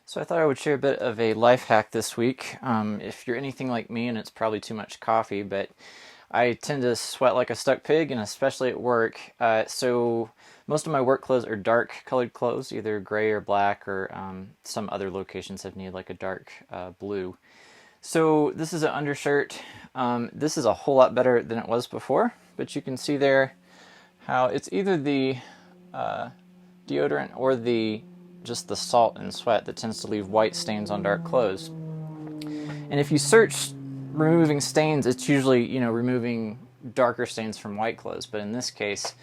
So I thought I would share a bit of a life hack this week. If you're anything like me, and it's probably too much coffee, but I tend to sweat like a stuck pig, and especially at work. So most of my work clothes are dark colored clothes, either gray or black, or some other locations have needed like a dark blue. So this is an undershirt. This is a whole lot better than it was before, but you can see there how it's either the deodorant or just the salt and sweat that tends to leave white stains on dark clothes. And if you search removing stains, it's usually, removing darker stains from white clothes. But in this case,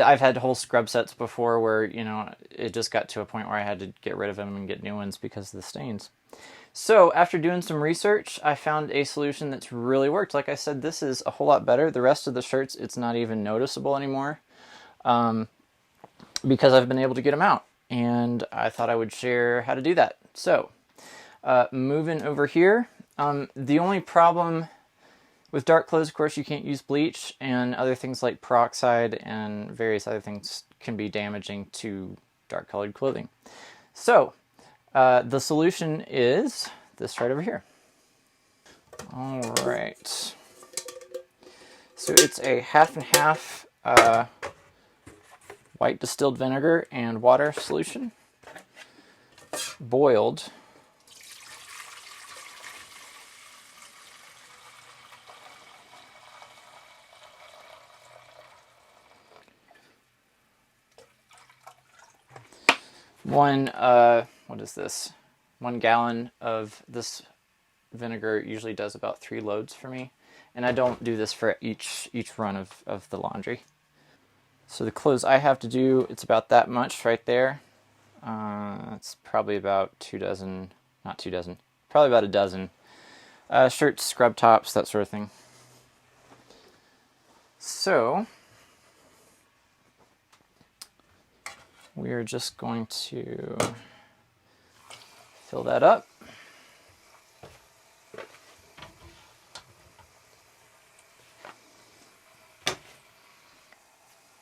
I've had whole scrub sets before where, it just got to a point where I had to get rid of them and get new ones because of the stains. So after doing some research, I found a solution that's really worked. Like I said, this is a whole lot better. The rest of the shirts, it's not even noticeable anymore because I've been able to get them out. And I thought I would share how to do that. So, moving over here, the only problem with dark clothes, of course, you can't use bleach, and other things like peroxide and various other things can be damaging to dark colored clothing. So, the solution is this right over here. All right. So it's a half and half white distilled vinegar and water solution, boiled. What is this? 1 gallon of this vinegar usually does about 3 loads for me, and I don't do this for each run of the laundry. So the clothes I have to do, it's about that much right there. It's probably about 2 dozen, not 2 dozen, probably about a dozen shirts, scrub tops, that sort of thing. So we are just going to fill that up.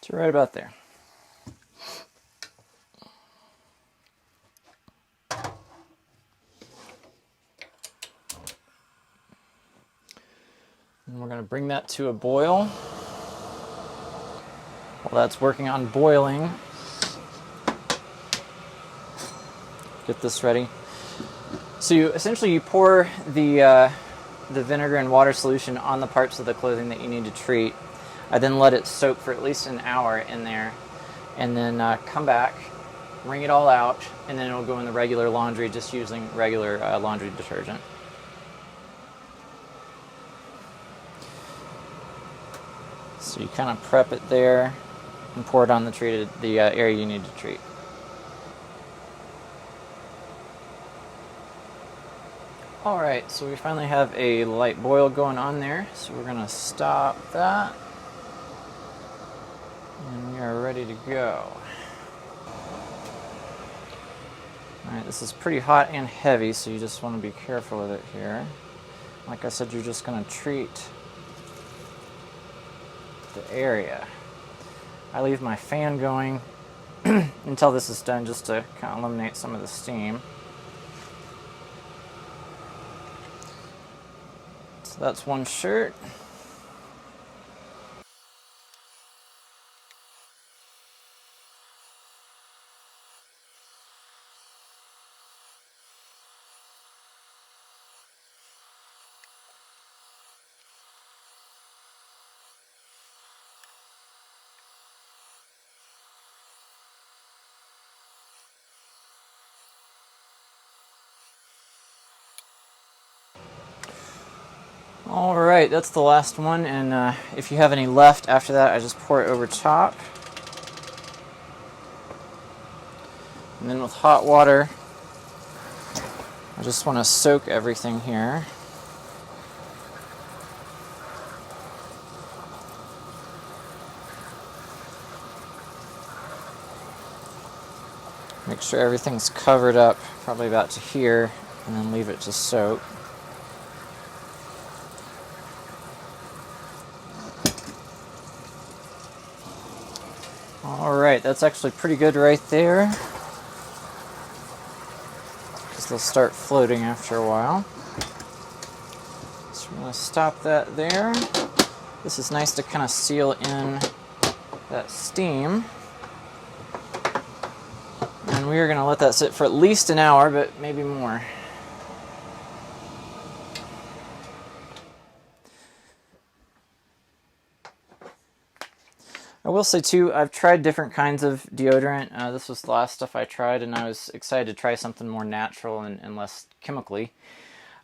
So right about there. And we're going to bring that to a boil. While that's working on boiling, get this ready. So you pour the vinegar and water solution on the parts of the clothing that you need to treat. I then let it soak for at least an hour in there, and then come back, wring it all out, and then it'll go in the regular laundry just using regular laundry detergent. So you kind of prep it there and pour it on the area you need to treat. Alright, so we finally have a light boil going on there, so we're going to stop that. And we are ready to go. Alright, this is pretty hot and heavy, so you just want to be careful with it here. Like I said, you're just going to treat the area. I leave my fan going until this is done just to kind of eliminate some of the steam. So that's one shirt. Alright, that's the last one, and if you have any left after that, I just pour it over top. And then with hot water, I just want to soak everything here. Make sure everything's covered up, probably about to here, and then leave it to soak. Alright, that's actually pretty good right there. they'll start floating after a while. So we're going to stop that there. This is nice to kind of seal in that steam. And we are going to let that sit for at least an hour, but maybe more. I will say too, I've tried different kinds of deodorant. This was the last stuff I tried, and I was excited to try something more natural and less chemically.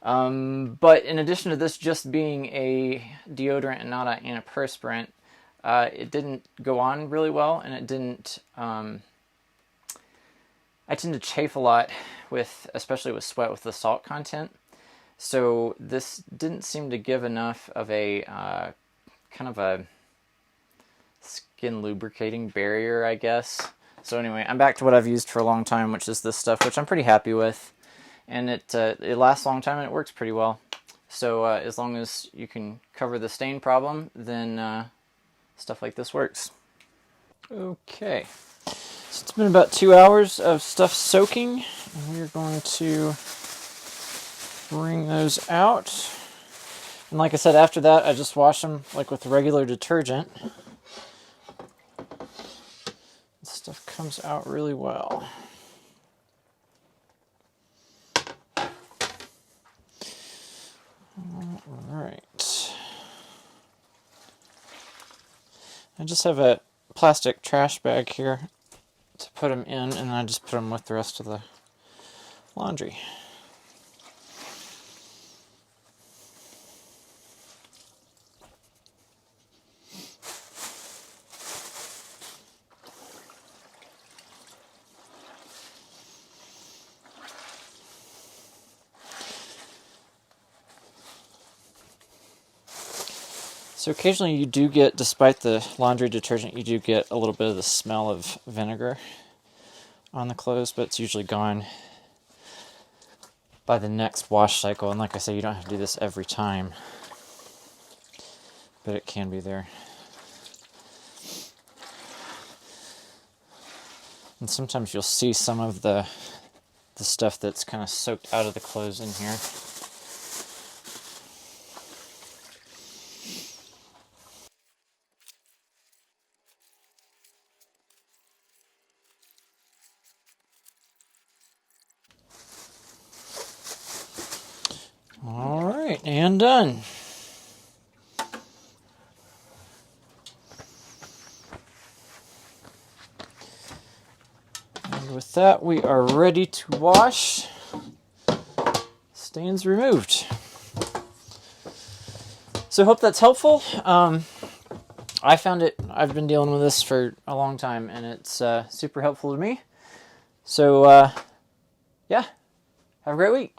But in addition to this just being a deodorant and not an antiperspirant, it didn't go on really well, and it didn't... I tend to chafe a lot especially with sweat with the salt content. So this didn't seem to give enough of a kind of a skin lubricating barrier, I guess. So anyway, I'm back to what I've used for a long time, which is this stuff, which I'm pretty happy with. And it lasts a long time and it works pretty well. So as long as you can cover the stain problem, then stuff like this works. Okay. So it's been about 2 hours of stuff soaking, and we're going to wring those out. And like I said, after that, I just wash them like with regular detergent. This stuff comes out really well. Alright. I just have a plastic trash bag here to put them in, and I just put them with the rest of the laundry. So occasionally you do get, despite the laundry detergent, you do get a little bit of the smell of vinegar on the clothes, but it's usually gone by the next wash cycle. And like I said, you don't have to do this every time, but it can be there. And sometimes you'll see some of the stuff that's kind of soaked out of the clothes in here. All right, and done. And with that, we are ready to wash. Stains removed. So I hope that's helpful. I found it, I've been dealing with this for a long time, and it's super helpful to me. So, yeah, have a great week.